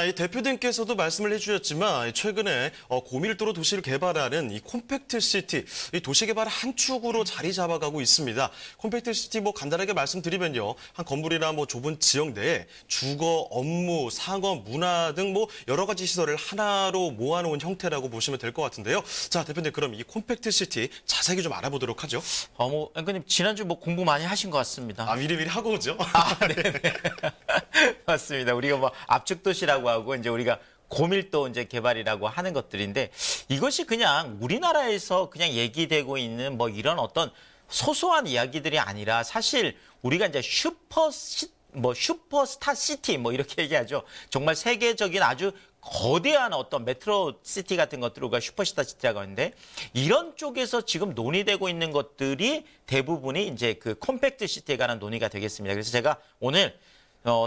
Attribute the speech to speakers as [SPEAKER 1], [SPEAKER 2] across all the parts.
[SPEAKER 1] 이 대표님께서도 말씀을 해주셨지만 최근에 고밀도로 도시를 개발하는 이 콤팩트 시티, 이 도시 개발의 한 축으로 자리 잡아가고 있습니다. 콤팩트 시티 간단하게 말씀드리면요, 한 건물이나 좁은 지역 내에 주거, 업무, 상업, 문화 등 여러 가지 시설을 하나로 모아놓은 형태라고 보시면 될 것 같은데요. 자, 대표님 그럼 이 콤팩트 시티 자세히 좀 알아보도록 하죠.
[SPEAKER 2] 앵커님 지난주 공부 많이 하신 것 같습니다.
[SPEAKER 1] 미리미리 하고 오죠.
[SPEAKER 2] 네네. 맞습니다. 우리가 압축도시라고 하고 이제 우리가 고밀도 이제 개발이라고 하는 것들인데 이것이 그냥 우리나라에서 그냥 얘기되고 있는 이런 어떤 소소한 이야기들이 아니라 사실 우리가 이제 슈퍼스타 시티 이렇게 얘기하죠. 정말 세계적인 아주 거대한 어떤 메트로 시티 같은 것들을 우리가 슈퍼스타 시티라고 하는데 이런 쪽에서 지금 논의되고 있는 것들이 대부분이 이제 그 콤팩트 시티에 관한 논의가 되겠습니다. 그래서 제가 오늘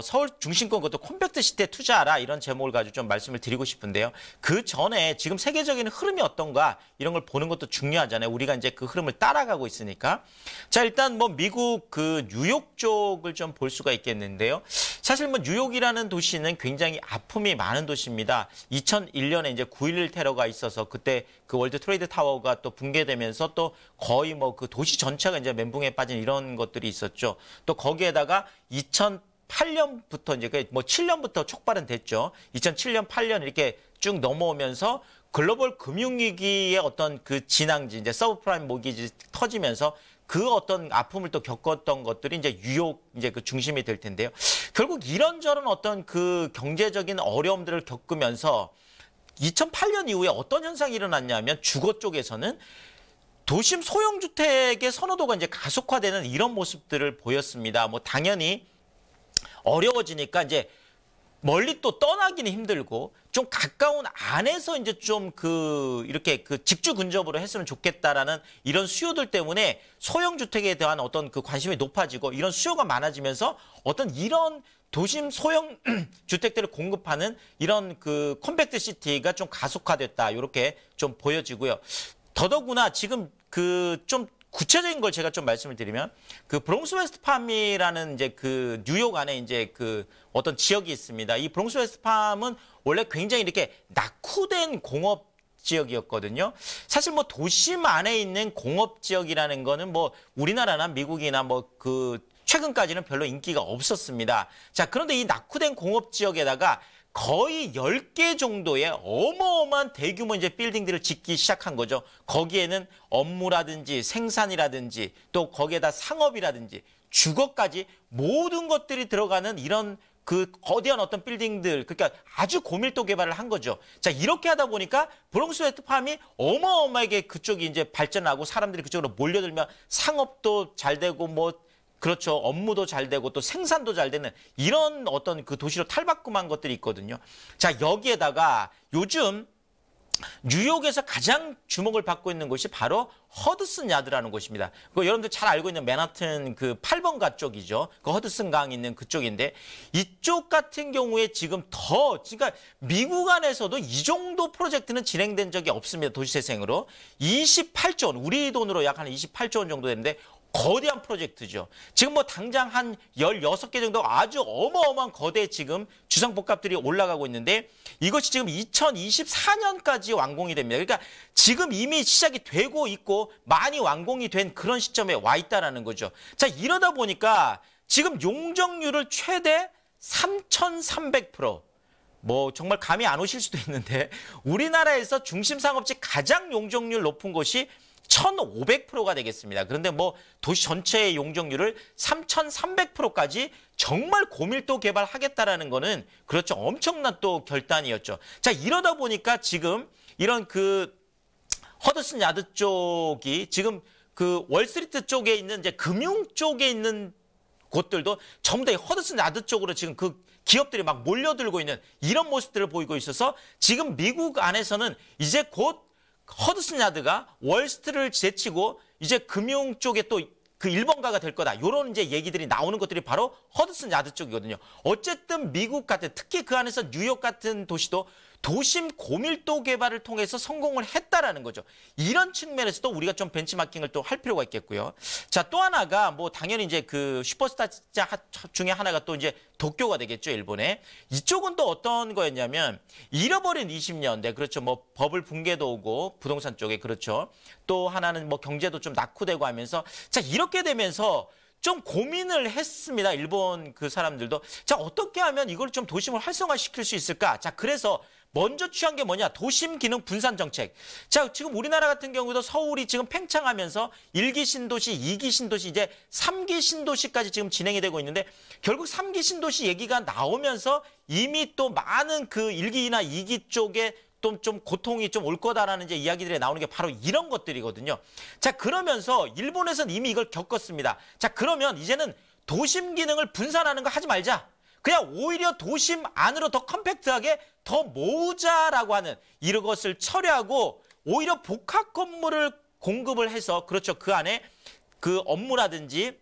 [SPEAKER 2] 서울 중심권 것도 콤팩트 시티에 투자하라 이런 제목을 가지고 좀 말씀을 드리고 싶은데요. 그 전에 지금 세계적인 흐름이 어떤가 이런 걸 보는 것도 중요하잖아요. 우리가 이제 그 흐름을 따라가고 있으니까. 자, 일단 미국 그 뉴욕 쪽을 좀 볼 수가 있겠는데요. 사실 뉴욕이라는 도시는 굉장히 아픔이 많은 도시입니다. 2001년에 이제 9.11 테러가 있어서 그때 그 월드 트레이드 타워가 또 붕괴되면서 또 거의 그 도시 전체가 이제 멘붕에 빠진 이런 것들이 있었죠. 또 거기에다가 2008년부터 이제 7년부터 촉발은 됐죠. 2007년, 8년 이렇게 쭉 넘어오면서 글로벌 금융위기의 어떤 그 진앙지, 이제 서브프라임 모기지 터지면서 그 어떤 아픔을 또 겪었던 것들이 이제 뉴욕 이제 그 중심이 될 텐데요. 결국 이런저런 어떤 그 경제적인 어려움들을 겪으면서 2008년 이후에 어떤 현상이 일어났냐면 주거 쪽에서는 도심 소형주택의 선호도가 이제 가속화되는 이런 모습들을 보였습니다. 당연히 어려워지니까 이제 멀리 또 떠나기는 힘들고 좀 가까운 안에서 이제 좀 이렇게 직주 근접으로 했으면 좋겠다라는 이런 수요들 때문에 소형 주택에 대한 어떤 그 관심이 높아지고 이런 수요가 많아지면서 어떤 이런 도심 소형 주택들을 공급하는 이런 그 콤팩트 시티가 좀 가속화됐다 이렇게 좀 보여지고요. 더더구나 지금 좀 구체적인 걸 제가 좀 말씀을 드리면 그 브롱스 웨스트팜이라는 이제 그 뉴욕 안에 이제 그 어떤 지역이 있습니다. 이 브롱스 웨스트팜은 원래 굉장히 이렇게 낙후된 공업 지역이었거든요. 사실 도심 안에 있는 공업 지역이라는 거는 우리나라나 미국이나 최근까지는 별로 인기가 없었습니다. 자, 그런데 이 낙후된 공업 지역에다가 거의 10개 정도의 어마어마한 대규모 이제 빌딩들을 짓기 시작한 거죠. 거기에는 업무라든지 생산이라든지 또 거기에다 상업이라든지 주거까지 모든 것들이 들어가는 이런 그 거대한 어떤 빌딩들, 그러니까 아주 고밀도 개발을 한 거죠. 자, 이렇게 하다 보니까 브롱스 웨스트팜이 어마어마하게 그쪽이 이제 발전하고 사람들이 그쪽으로 몰려들면 상업도 잘 되고 그렇죠. 업무도 잘 되고 또 생산도 잘 되는 이런 어떤 그 도시로 탈바꿈한 것들이 있거든요. 자, 여기에다가 요즘 뉴욕에서 가장 주목을 받고 있는 곳이 바로 허드슨 야드라는 곳입니다. 여러분들 잘 알고 있는 맨하튼 그 8번가 쪽이죠. 그 허드슨 강 있는 그쪽인데 이쪽 같은 경우에 지금 그러니까 미국 안에서도 이 정도 프로젝트는 진행된 적이 없습니다. 도시재생으로. 28조 원, 우리 돈으로 약 한 28조 원 정도 되는데 거대한 프로젝트죠. 지금 당장 한 16개 정도 아주 어마어마한 거대 지금 주상복합들이 올라가고 있는데 이것이 지금 2024년까지 완공이 됩니다. 그러니까 지금 이미 시작이 되고 있고 많이 완공이 된 그런 시점에 와 있다라는 거죠. 자, 이러다 보니까 지금 용적률을 최대 3,300%. 정말 감이 안 오실 수도 있는데 우리나라에서 중심 상업지 가장 용적률 높은 곳이 1,500%가 되겠습니다. 그런데 도시 전체의 용적률을 3,300%까지 정말 고밀도 개발하겠다라는 거는 그렇죠. 엄청난 또 결단이었죠. 자, 이러다 보니까 지금 이런 그 허드슨 야드 쪽이 지금 그 월스트리트 쪽에 있는 이제 금융 쪽에 있는 곳들도 전부 다 허드슨 야드 쪽으로 지금 그 기업들이 막 몰려들고 있는 이런 모습들을 보이고 있어서 지금 미국 안에서는 이제 곧 허드슨 야드가 월스트를 제치고 이제 금융 쪽에 또 그 1번가가 될 거다. 이런 이제 얘기들이 나오는 것들이 바로 허드슨 야드 쪽이거든요. 어쨌든 미국 같은 특히 그 안에서 뉴욕 같은 도시도 도심 고밀도 개발을 통해서 성공을 했다라는 거죠. 이런 측면에서도 우리가 좀 벤치마킹을 또 할 필요가 있겠고요. 자, 또 하나가 뭐 당연히 이제 그 슈퍼스타 중에 하나가 또 이제 도쿄가 되겠죠, 일본에. 이쪽은 또 어떤 거였냐면 잃어버린 20년대, 그렇죠. 뭐 버블 붕괴도 오고 부동산 쪽에 그렇죠. 또 하나는 뭐 경제도 좀 낙후되고 하면서 자, 이렇게 되면서 좀 고민을 했습니다. 일본 그 사람들도. 자, 어떻게 하면 이걸 좀 도심을 활성화시킬 수 있을까? 자, 그래서 먼저 취한 게 뭐냐? 도심 기능 분산 정책. 자, 지금 우리나라 같은 경우도 서울이 지금 팽창하면서 1기 신도시, 2기 신도시, 이제 3기 신도시까지 지금 진행이 되고 있는데 결국 3기 신도시 얘기가 나오면서 이미 또 많은 그 1기나 2기 쪽에 좀 고통이 좀 올 거다라는 이제 이야기들이 나오는 게 바로 이런 것들이거든요. 자, 그러면서 일본에서는 이미 이걸 겪었습니다. 자, 그러면 이제는 도심 기능을 분산하는 거 하지 말자. 그냥 오히려 도심 안으로 더 컴팩트하게 더 모으자라고 하는 이런 것을 철회하고 오히려 복합 건물을 공급을 해서 그렇죠. 그 안에 그 업무라든지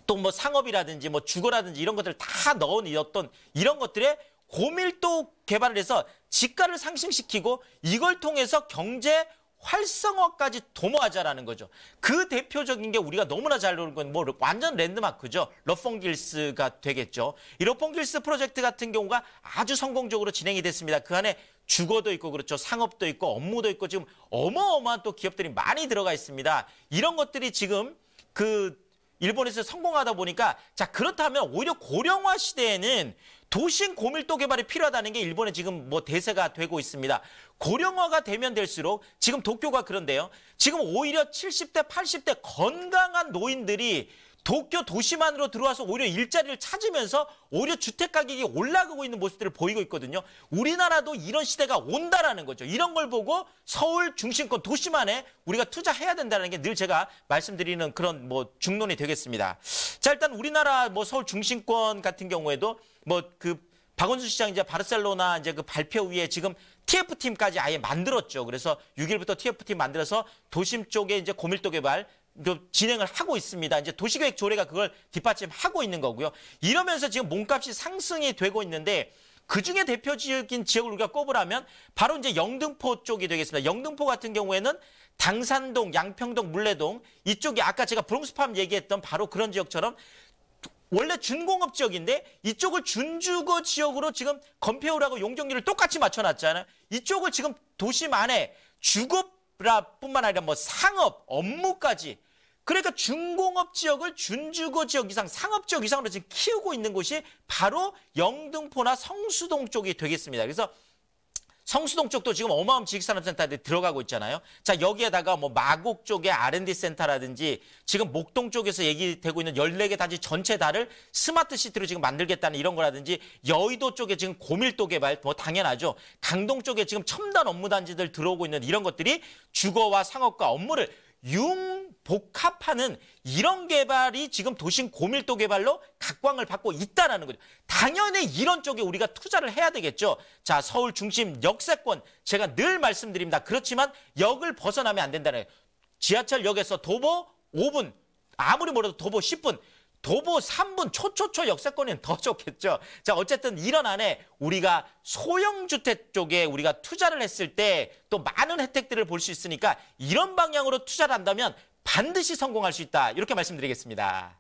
[SPEAKER 2] 또 뭐 상업이라든지 뭐 주거라든지 이런 것들을 다 넣은 어떤 이런 것들에 고밀도 개발을 해서 지가를 상승시키고 이걸 통해서 경제 활성화까지 도모하자라는 거죠. 그 대표적인 게 우리가 너무나 잘 노는 건 뭐 완전 랜드마크죠. 러펑길스가 되겠죠. 이 러펑길스 프로젝트 같은 경우가 아주 성공적으로 진행이 됐습니다. 그 안에 주거도 있고 그렇죠. 상업도 있고 업무도 있고 지금 어마어마한 또 기업들이 많이 들어가 있습니다. 이런 것들이 지금 그 일본에서 성공하다 보니까 자, 그렇다면 오히려 고령화 시대에는 도심 고밀도 개발이 필요하다는 게 일본에 지금 뭐 대세가 되고 있습니다. 고령화가 되면 될수록 지금 도쿄가 그런데요. 지금 오히려 70대, 80대 건강한 노인들이 도쿄 도심 안으로 들어와서 오히려 일자리를 찾으면서 오히려 주택 가격이 올라가고 있는 모습들을 보이고 있거든요. 우리나라도 이런 시대가 온다라는 거죠. 이런 걸 보고 서울 중심권 도심 안에 우리가 투자해야 된다는 게 늘 제가 말씀드리는 그런 뭐 중론이 되겠습니다. 자, 일단 우리나라 뭐 서울 중심권 같은 경우에도 뭐 그 박원순 시장 이제 바르셀로나 이제 그 발표 위에 지금 TF팀까지 아예 만들었죠. 그래서 6일부터 TF팀 만들어서 도심 쪽에 이제 고밀도 개발 진행을 하고 있습니다. 이제 도시계획 조례가 그걸 뒷받침하고 있는 거고요. 이러면서 지금 몸값이 상승이 되고 있는데 그중에 대표적인 지역을 우리가 꼽으라면 바로 이제 영등포 쪽이 되겠습니다. 영등포 같은 경우에는 당산동, 양평동, 물레동 이쪽이 아까 제가 브롱스팜 얘기했던 바로 그런 지역처럼 원래 준공업 지역인데 이쪽을 준주거 지역으로 지금 건폐율하고 용적률을 똑같이 맞춰놨잖아요. 이쪽을 지금 도심 안에 주거뿐만 아니라 뭐 상업, 업무까지 그러니까 준공업 지역을 준주거 지역 이상, 상업 지역 이상으로 지금 키우고 있는 곳이 바로 영등포나 성수동 쪽이 되겠습니다. 그래서 성수동 쪽도 지금 어마어마한 지식산업센터들이 들어가고 있잖아요. 자, 여기에다가 뭐 마곡 쪽의 R&D 센터라든지 지금 목동 쪽에서 얘기되고 있는 14개 단지 전체 다를 스마트 시티로 지금 만들겠다는 이런 거라든지 여의도 쪽에 지금 고밀도 개발 뭐 당연하죠. 강동 쪽에 지금 첨단 업무 단지들 들어오고 있는 이런 것들이 주거와 상업과 업무를 융복합하는 이런 개발이 지금 도심 고밀도 개발로 각광을 받고 있다는 거죠. 당연히 이런 쪽에 우리가 투자를 해야 되겠죠. 자, 서울 중심 역세권 제가 늘 말씀드립니다. 그렇지만 역을 벗어나면 안 된다는 거예요. 지하철역에서 도보 5분, 아무리 멀어도 도보 10분, 도보 3분 초초초 역세권은 더 좋겠죠. 자, 어쨌든 이런 안에 우리가 소형주택 쪽에 우리가 투자를 했을 때 또 많은 혜택들을 볼 수 있으니까 이런 방향으로 투자를 한다면 반드시 성공할 수 있다. 이렇게 말씀드리겠습니다.